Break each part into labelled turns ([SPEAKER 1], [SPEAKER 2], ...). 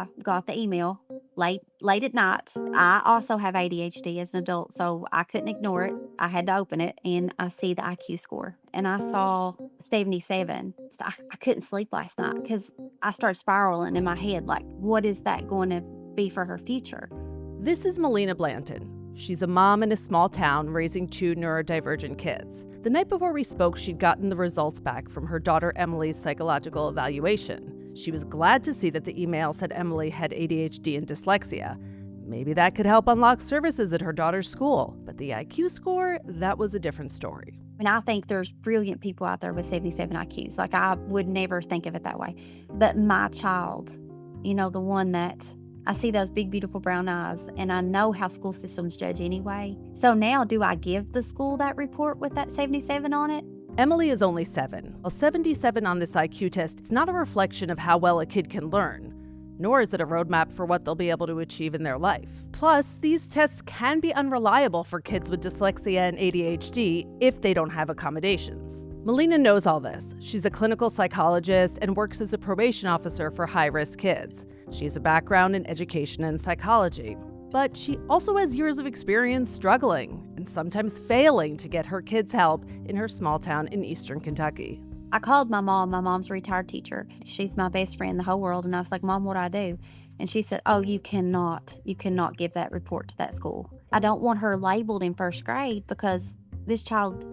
[SPEAKER 1] I got the email late at night. I also have ADHD as an adult, so I couldn't ignore it. I had to open it, and I see the IQ score, and I saw 77. So I couldn't sleep last night because I started spiraling in my head, like, what is that going to be for her future?
[SPEAKER 2] This is Melena Blanton. She's a mom in a small town raising 2 neurodivergent kids. The night before we spoke, she'd gotten the results back from her daughter Emily's psychological evaluation. She was glad to see that the email said Emily had ADHD and dyslexia. Maybe that could help unlock services at her daughter's school. But the IQ score, that was a different story.
[SPEAKER 1] And I think there's brilliant people out there with 77 IQs. Like, I would never think of it that way. But my child, the one that I see those big, beautiful brown eyes, and I know how school systems judge anyway. So now, do I give the school that report with that 77 on it?
[SPEAKER 2] Emily is only 7. A 77 on this IQ test is not a reflection of how well a kid can learn, nor is it a roadmap for what they'll be able to achieve in their life. Plus, these tests can be unreliable for kids with dyslexia and ADHD if they don't have accommodations. Melena knows all this. She's a clinical psychologist and works as a probation officer for high-risk kids. She has a background in education and psychology. But she also has years of experience struggling and sometimes failing to get her kids help in her small town in eastern Kentucky.
[SPEAKER 1] I called my mom. My mom's a retired teacher. She's my best friend in the whole world. And I was like, Mom, what do I do? And she said, oh, you cannot give that report to that school. I don't want her labeled in first grade because this child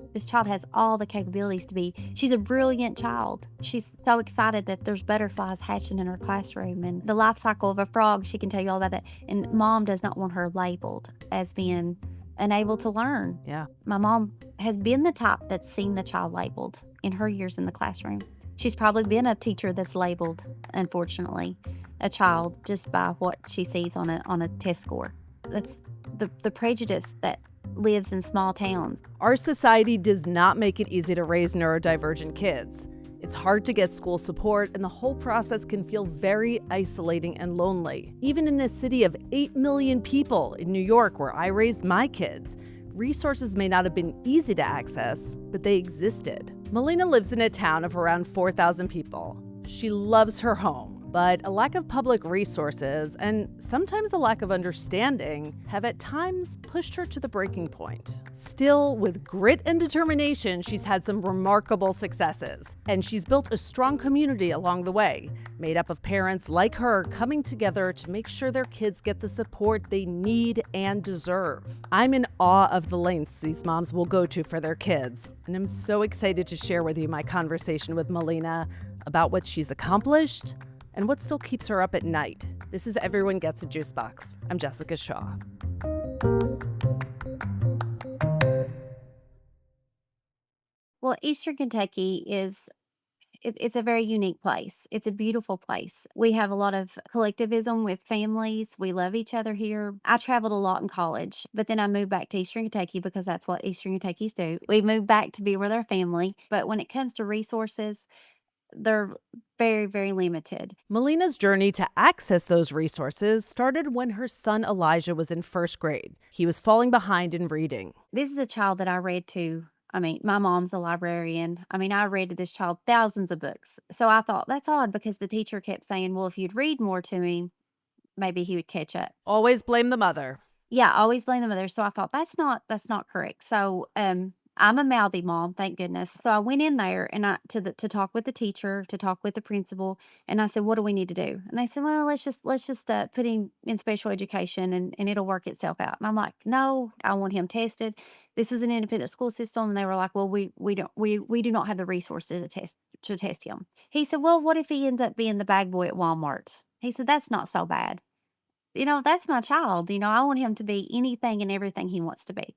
[SPEAKER 1] has all the capabilities to be. She's a brilliant child. She's so excited that there's butterflies hatching in her classroom and the life cycle of a frog. She can tell you all about that. And Mom does not want her labeled as being unable to learn.
[SPEAKER 2] Yeah.
[SPEAKER 1] My mom has been the type that's seen the child labeled in her years in the classroom. She's probably been a teacher that's labeled, unfortunately, a child just by what she sees on a test score. That's the prejudice that lives in small towns.
[SPEAKER 2] Our society does not make it easy to raise neurodivergent kids. It's hard to get school support, and the whole process can feel very isolating and lonely. Even in a city of 8 million people in New York, where I raised my kids, resources may not have been easy to access, but they existed. Melena lives in a town of around 4,000 people. She loves her home, but a lack of public resources and sometimes a lack of understanding have at times pushed her to the breaking point. Still, with grit and determination, she's had some remarkable successes, and she's built a strong community along the way, made up of parents like her coming together to make sure their kids get the support they need and deserve. I'm in awe of the lengths these moms will go to for their kids, and I'm so excited to share with you my conversation with Melena about what she's accomplished and what still keeps her up at night. This is Everyone Gets a Juice Box. I'm Jessica Shaw.
[SPEAKER 1] Well, Eastern Kentucky it's a very unique place. It's a beautiful place. We have a lot of collectivism with families. We love each other here. I traveled a lot in college, but then I moved back to Eastern Kentucky because that's what Eastern Kentuckians do. We moved back to be with our family. But when it comes to resources, they're very, very limited.
[SPEAKER 2] Melena's journey to access those resources started when her son Elijah was in first grade. He was falling behind in reading.
[SPEAKER 1] This is a child that I read to. My mom's a librarian. I read to this child thousands of books. So I thought, that's odd because the teacher kept saying, well, if you'd read more to me, maybe he would catch up.
[SPEAKER 2] Always blame the mother.
[SPEAKER 1] Yeah, always blame the mother. So I thought, that's not correct. So I'm a mouthy mom, thank goodness. So I went in there and to talk with the teacher, to talk with the principal, and I said, "What do we need to do?" And they said, "Well, let's just put him in special education, and it'll work itself out." And I'm like, "No, I want him tested." This was an independent school system, and they were like, "Well, we do not have the resources to test him." He said, "Well, what if he ends up being the bag boy at Walmart?" He said, "That's not so bad. That's my child. I want him to be anything and everything he wants to be."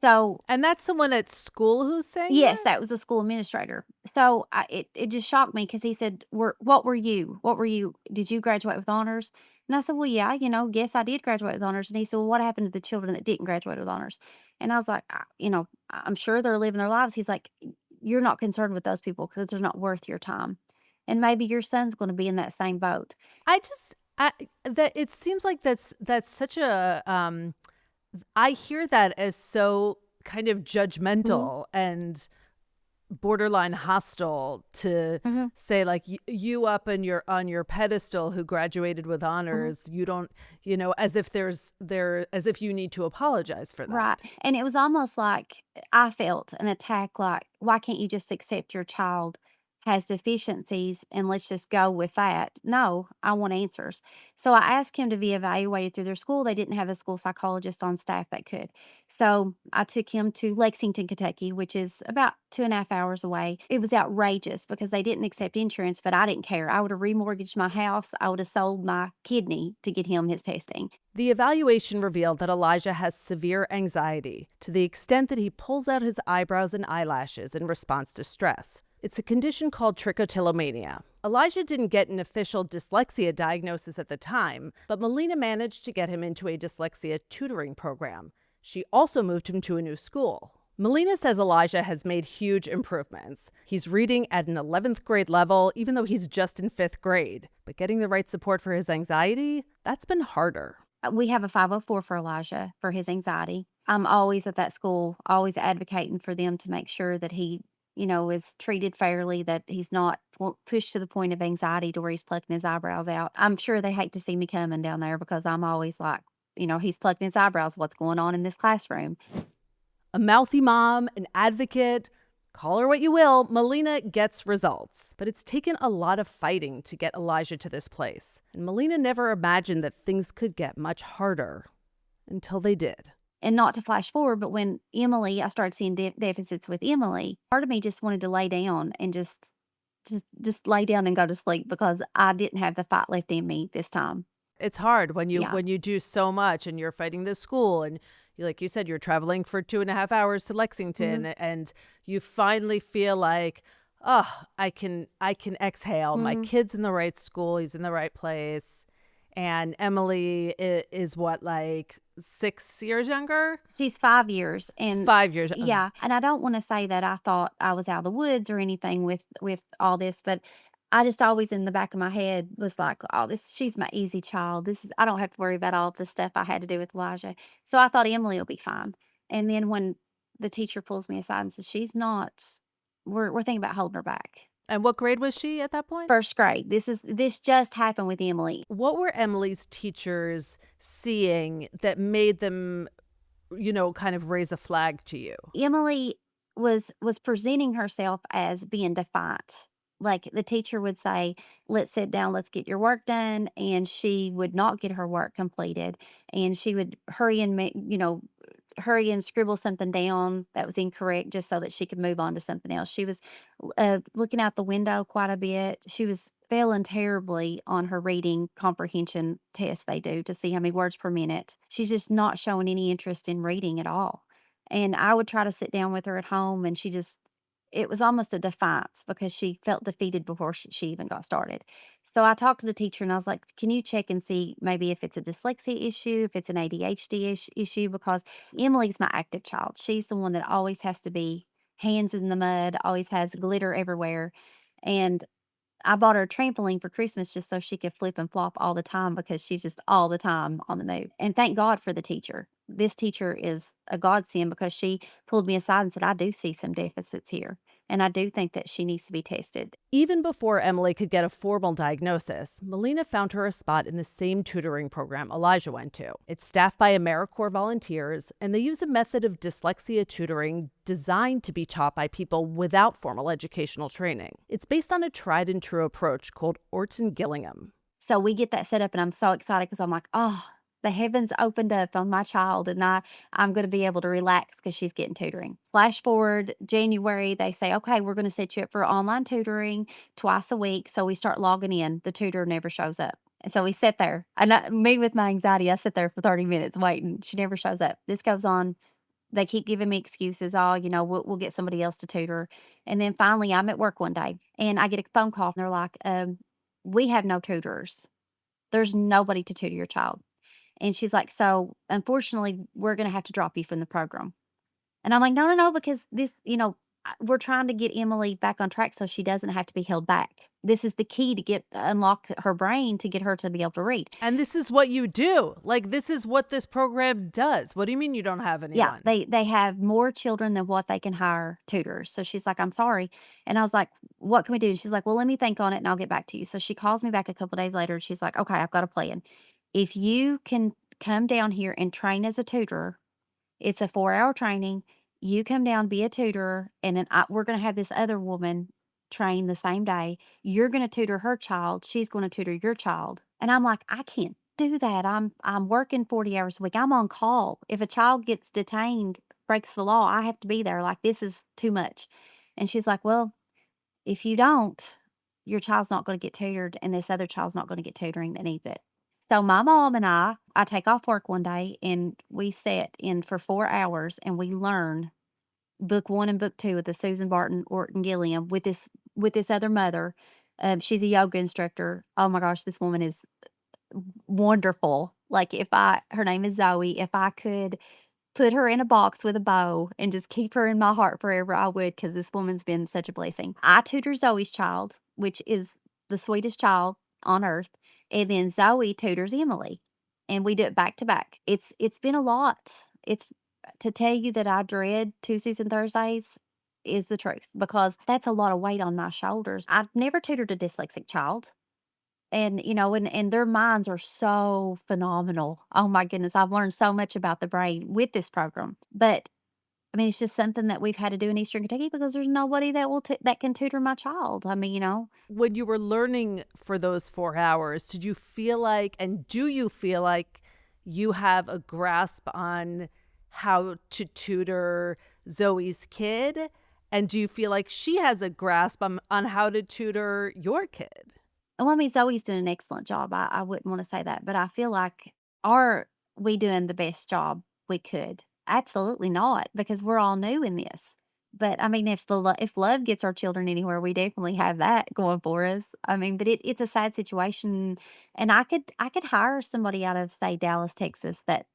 [SPEAKER 1] So,
[SPEAKER 2] And that's someone at school who's saying
[SPEAKER 1] yes, that was a school administrator. So it just shocked me because he said, What were you? What were you? Did you graduate with honors?" And I said, "Well, yeah, yes, I did graduate with honors." And he said, "Well, what happened to the children that didn't graduate with honors?" And I was like, I'm sure they're living their lives." He's like, "You're not concerned with those people because they're not worth your time. And maybe your son's going to be in that same boat."
[SPEAKER 2] that it seems like that's such a I hear that as so kind of judgmental and borderline hostile to
[SPEAKER 1] Mhm,
[SPEAKER 2] say like you up on your pedestal who graduated with
[SPEAKER 1] mhm.
[SPEAKER 2] honors, you don't, as if as if you need to apologize for
[SPEAKER 1] Right,
[SPEAKER 2] that.
[SPEAKER 1] and it was almost like I felt an attack, like, "Why can't you just accept your child has deficiencies and let's just go with that?" No, I want answers. So I asked him to be evaluated through their school. They didn't have a school psychologist on staff that could. So I took him to Lexington, Kentucky, which is about 2.5 hours away. It was outrageous because they didn't accept insurance, but I didn't care. I would have remortgaged my house. I would have sold my kidney to get him his testing.
[SPEAKER 2] The evaluation revealed that Elijah has severe anxiety to the extent that he pulls out his eyebrows and eyelashes in response to stress. It's a condition called trichotillomania. Elijah didn't get an official dyslexia diagnosis at the time, but Melena managed to get him into a dyslexia tutoring program. She also moved him to a new school. Melena says Elijah has made huge improvements. He's reading at an 11th grade level, even though he's just in 5th grade. But getting the right support for his anxiety, that's been harder.
[SPEAKER 1] We have a 504 for Elijah for his anxiety. I'm always at that school, always advocating for them to make sure that he, is treated fairly, that he's not pushed to the point of anxiety to where he's plucking his eyebrows out. I'm sure they hate to see me coming down there because I'm always like, he's plucking his eyebrows. What's going on in this classroom?
[SPEAKER 2] A mouthy mom, an advocate, call her what you will, Melena gets results. But it's taken a lot of fighting to get Elijah to this place. And Melena never imagined that things could get much harder until they did.
[SPEAKER 1] And not to flash forward, but when I started seeing deficits with Emily, part of me just wanted to lay down and just lay down and go to sleep because I didn't have the fight left in me this time.
[SPEAKER 2] It's hard when you
[SPEAKER 1] Yeah.
[SPEAKER 2] when you do so much and you're fighting this school and like you said, you're traveling for 2.5 hours to Lexington
[SPEAKER 1] Mhm.
[SPEAKER 2] and you finally feel like, oh, I can exhale. My
[SPEAKER 1] Mhm.
[SPEAKER 2] kid's in the right school, he's in the right place. And Emily is what, like 6 years younger?
[SPEAKER 1] She's 5 years, and
[SPEAKER 2] 5 years.
[SPEAKER 1] yeah, and I don't wanna say that I thought I was out of the woods or anything with all this, but I just always in the back of my head was like, "Oh, this she's my easy child. This is I don't have to worry about all the stuff I had to do with Elijah." So I thought Emily will be fine, and then when the teacher pulls me aside and says, "She's not we're thinking about holding her back."
[SPEAKER 2] And what grade was she at that point?
[SPEAKER 1] 1st grade. This just happened with Emily.
[SPEAKER 2] What were Emily's teachers seeing that made them, kind of raise a flag to you?
[SPEAKER 1] Emily was presenting herself as being defiant. Like, the teacher would say, "Let's sit down, let's get your work done," and she would not get her work completed, and she would hurry and scribble something down that was incorrect just so that she could move on to something else. She was, looking out the window quite a bit. She was failing terribly on her reading comprehension test they do to see how many words per minute. She's just not showing any interest in reading at all. And I would try to sit down with her at home, and it was almost a defiance because she felt defeated before she even got started. So I talked to the teacher and I was like, "Can you check and see maybe if it's a dyslexia issue, if it's an ADHD issue?" Because Emily's my active child. She's the one that always has to be hands in the mud, always has glitter everywhere. And I bought her a trampoline for Christmas just so she could flip and flop all the time because she's just all the time on the move. And thank God for the teacher. This teacher is a godsend because she pulled me aside and said, "I do see some deficits here. And I do think that she needs to be tested."
[SPEAKER 2] Even before Emily could get a formal diagnosis, Melena found her a spot in the same tutoring program Elijah went to. It's staffed by AmeriCorps volunteers, and they use a method of dyslexia tutoring designed to be taught by people without formal educational training. It's based on a tried and true approach called Orton Gillingham.
[SPEAKER 1] So we get that set up and I'm so excited because I'm like, "Oh, the heavens opened up on my child and I'm going to be able to relax because she's getting tutoring." Flash forward January, they say, "Okay, we're going to set you up for online tutoring twice a week." So we start logging in. The tutor never shows up. And so we sit there. And me with my anxiety, I sit there for 30 minutes waiting. She never shows up. This goes on. They keep giving me excuses. "Oh, we'll get somebody else to tutor." And then finally, I'm at work one day and I get a phone call and they're like, "We have no tutors. There's nobody to tutor your child." And she's like, "So, unfortunately, we're gonna have to drop you from the program." And I'm like, "No, no, no, because this, we're trying to get Emily back on track so she doesn't have to be held back. This is the key to get unlock her brain to get her to be able to read.
[SPEAKER 2] And this is what you do. Like, this is what this program does. What do you mean you don't have
[SPEAKER 1] Yeah,
[SPEAKER 2] anyone?
[SPEAKER 1] they have more children than what they can hire tutors. So she's like, "I'm sorry." And I was like, "What can we do?" She's like, "Well, let me think on it and I'll get back to you." So she calls me back a couple days later and she's like, "Okay, I've got a plan. If you can come down here and train as a tutor, it's a 4-hour training. You come down, be a tutor, and then we're gonna have this other woman train the same day. You're gonna tutor her child, she's gonna tutor your child." And I'm like, "I can't do that. I'm working 40 hours a week. I'm on call. If a child gets detained, breaks the law, I have to be there. Like, this is too much." And she's like, "Well, if you don't, your child's not gonna get tutored, and this other child's not gonna get tutoring that needs it." So my mom and I take off work one day, and we sit in for 4 hours, and we learn book 1 and book 2 of the Susan Barton Orton Gilliam with this other mother. She's a yoga instructor. Oh my gosh, this woman is wonderful. Like, if I her name is Zoe. If I could put her in a box with a bow and just keep her in my heart forever, I would, because this woman's been such a blessing. I tutor Zoe's child, which is the sweetest child on earth, and then Zoe tutors Emily, and we do it back to back. It's been a lot. It's To tell you that I dread Tuesdays and Thursdays is the truth, because that's a lot of weight on my shoulders. I've never tutored a dyslexic child. And, and their minds are so phenomenal. Oh my goodness, I've learned so much about the brain with this program. But, I mean, it's just something that we've had to do in Eastern Kentucky because there's nobody that can tutor my child. I mean,
[SPEAKER 2] When you were learning for those 4 hours, did you feel like, and do you feel like you have a grasp on how to tutor Zoe's kid? And do you feel like she has a grasp on how to tutor your kid?
[SPEAKER 1] well, I mean, Zoe's doing an excellent job. I wouldn't want to say that, but I feel like, are we doing the best job we could? Absolutely not, because we're all new in this. But I mean, if love gets our children anywhere, we definitely have that going for us. I mean, but it's a sad situation, and I could hire somebody out of, say, Dallas, Texas, that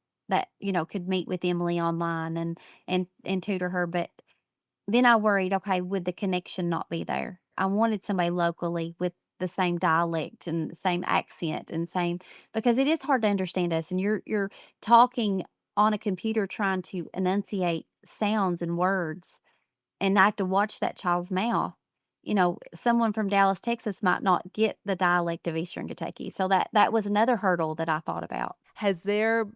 [SPEAKER 1] could meet with Emily online and tutor her. But then I worried, okay, would the connection not be there? I wanted somebody locally with the same dialect and the same accent and same, because it is hard to understand us, and you're talking on a computer trying to enunciate sounds and words, and I have to watch that child's mouth. Someone from Dallas, Texas might not get the dialect of Eastern Kentucky. So that was another hurdle that I thought about.
[SPEAKER 2] Has there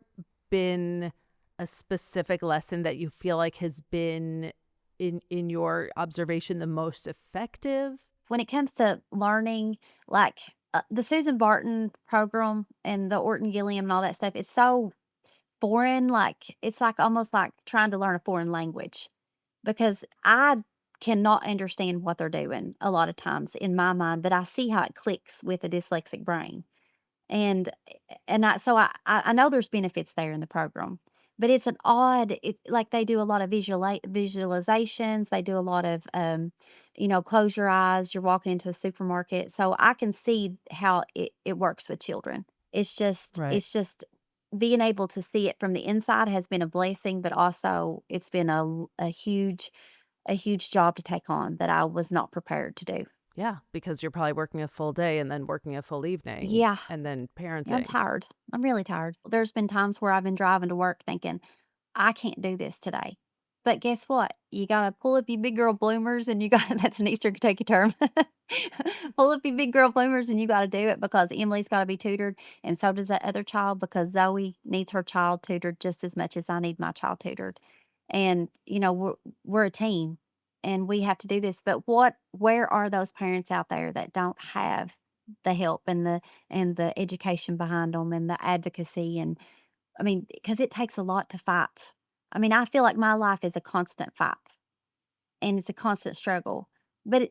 [SPEAKER 2] been a specific lesson that you feel like has been in your observation the most effective?
[SPEAKER 1] When it comes to learning, like, the Susan Barton program and the Orton Gilliam and all that stuff, it's so foreign. Like, it's like almost like trying to learn a foreign language, because I cannot understand what they're doing a lot of times in my mind, but I see how it clicks with a dyslexic brain. And I know there's benefits there in the program, but it's an odd like, they do a lot of visualizations, they do a lot of, close your eyes, you're walking into a supermarket, so I can see how it works with children.
[SPEAKER 2] Right.
[SPEAKER 1] It's just being able to see it from the inside has been a blessing, but also it's been a huge job to take on that I was not prepared to do.
[SPEAKER 2] Yeah, because you're probably working a full day and then working a full evening
[SPEAKER 1] Yeah.
[SPEAKER 2] and then
[SPEAKER 1] Yeah, I'm
[SPEAKER 2] parenting.
[SPEAKER 1] tired. I'm really tired. There's been times where I've been driving to work thinking, "I can't do this today." But guess what? You gotta pull up your big girl bloomers, and you got that's an Eastern Kentucky term. Pull up your big girl bloomers, and you gotta do it, because Emily's gotta be tutored, and so does that other child, because Zoe needs her child tutored just as much as I need my child tutored. And, we're a team, and we have to do this. But where are those parents out there that don't have the help and the education behind them and the advocacy? And I mean, because it takes a lot to fight. I mean, I feel like my life is a constant fight, and it's a constant struggle. But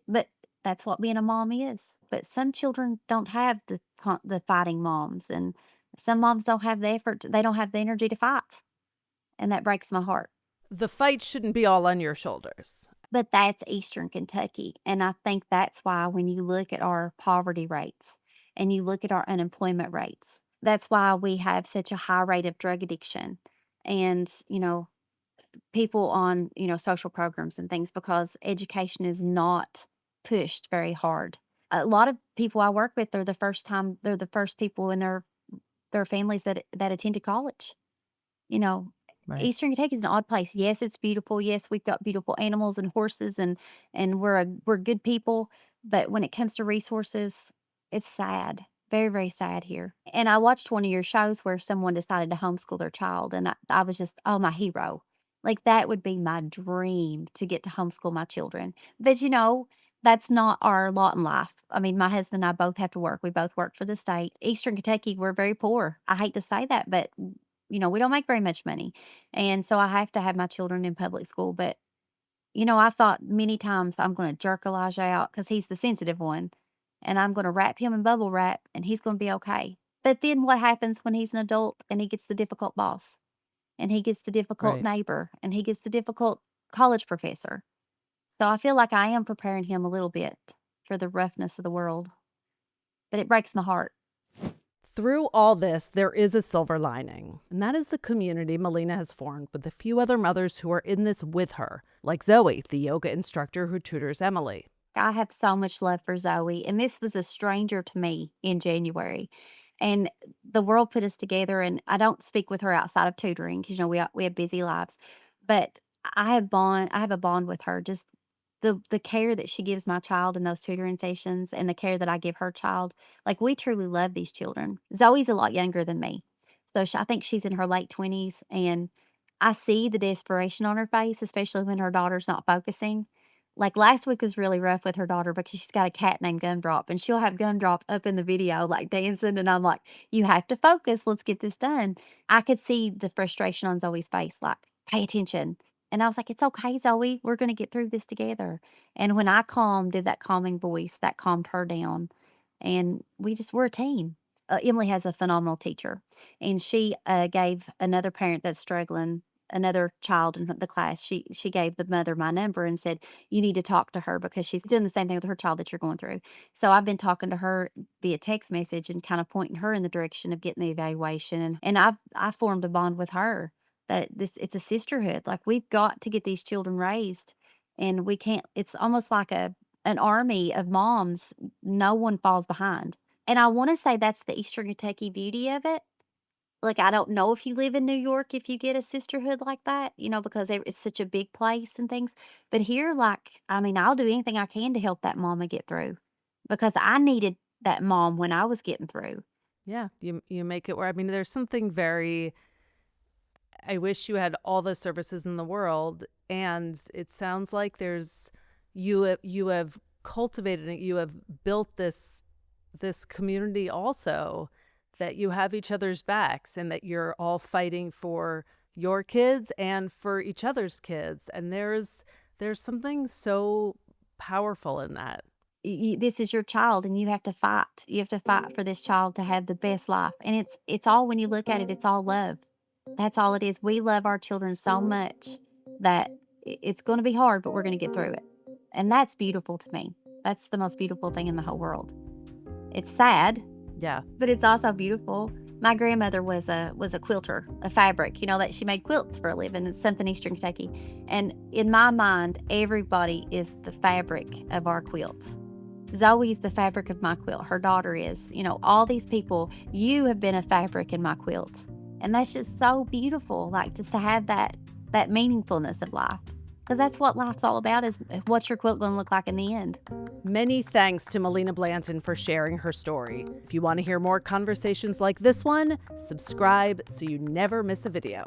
[SPEAKER 1] that's what being a mom is. But some children don't have the fighting moms, and some moms don't have the effort. They don't have the energy to fight, and that breaks my heart.
[SPEAKER 2] The fight shouldn't be all on your shoulders.
[SPEAKER 1] But that's Eastern Kentucky, and I think that's why when you look at our poverty rates and you look at our unemployment rates, that's why we have such a high rate of drug addiction. And, people on, social programs and things because education is not pushed very hard. A lot of people I work with, they're the first people in their families that attended college. You know,
[SPEAKER 2] Right.
[SPEAKER 1] Eastern Kentucky is an odd place. Yes, it's beautiful. Yes, we've got beautiful animals and horses and we're good people, but when it comes to resources, it's sad. Very, very sad here. And I watched one of your shows where someone decided to homeschool their child, and I was just, oh, my hero. Like, that would be my dream to get to homeschool my children. But, that's not our lot in life. I mean, my husband and I both have to work. We both work for the state. Eastern Kentucky, we're very poor. I hate to say that, but we don't make very much money. And so I have to have my children in public school. But, I thought many times I'm going to jerk Elijah out because he's the sensitive one. And I'm going to wrap him in bubble wrap and he's going to be okay. But then what happens when he's an adult and he gets the difficult boss and he gets the difficult
[SPEAKER 2] Right.
[SPEAKER 1] neighbor and he gets the difficult college professor? So I feel like I am preparing him a little bit for the roughness of the world, but it breaks my heart.
[SPEAKER 2] Through all this, there is a silver lining, and that is the community Melena has formed with a few other mothers who are in this with her, like Zoe, the yoga instructor who tutors Emily.
[SPEAKER 1] I have so much love for Zoe, and this was a stranger to me in January. And the world put us together, and I don't speak with her outside of tutoring because we have busy lives. But I have a bond with her. Just the care that she gives my child in those tutoring sessions, and the care that I give her child. Like, we truly love these children. Zoe's a lot younger than me, so I think she's in her late 20s, and I see the desperation on her face, especially when her daughter's not focusing. Like, last week was really rough with her daughter because she's got a cat named Gumdrop, and she'll have Gumdrop up in the video, like, dancing, and I'm like, "You have to focus, let's get this done." I could see the frustration on Zoe's face, like, "Pay attention." And I was like, "It's okay, Zoe, we're gonna get through this together." And when I did that calming voice, that calmed her down, and we're a team. Emily has a phenomenal teacher, and she, gave another parent that's struggling, another child in the class, she gave the mother my number and said, "You need to talk to her because she's doing the same thing with her child that you're going through." So I've been talking to her via text message and kinda pointing her in the direction of getting the evaluation, and I formed a bond with her that it's a sisterhood. Like, we've got to get these children raised, and we can't it's almost like an army of moms. No one falls behind. And I wanna say that's the Eastern Kentucky beauty of it. Like, I don't know if you live in New York if you get a sisterhood like that, because it's such a big place and things. But here, like, I mean, I'll do anything I can to help that mama get through because I needed that mom when I was getting through.
[SPEAKER 2] Yeah, you make it where, I mean, there's something very, I wish you had all the services in the world, and it sounds like you have cultivated it, you have built this community also, that you have each other's backs and that you're all fighting for your kids and for each other's kids. And there's something so powerful in that.
[SPEAKER 1] This is your child, and you have to fight. You have to fight for this child to have the best life. And it's all, when you look at it, it's all love. That's all it is. We love our children so much that it's going to be hard, but we're going to get through it. And that's beautiful to me. That's the most beautiful thing in the whole world. It's sad,
[SPEAKER 2] Yeah.
[SPEAKER 1] but it's also beautiful. My grandmother was a quilter, a fabric, that she made quilts for a living. It's something Eastern Kentucky. And in my mind, everybody is the fabric of our quilts. Zoe's the fabric of my quilt. Her daughter is. All these people, you have been a fabric in my quilts. And that's just so beautiful, like, just to have that meaningfulness of life. Because that's what life's all about, is what's your quilt going to look like in the end.
[SPEAKER 2] Many thanks to Melena Blanton for sharing her story. If you want to hear more conversations like this one, subscribe so you never miss a video.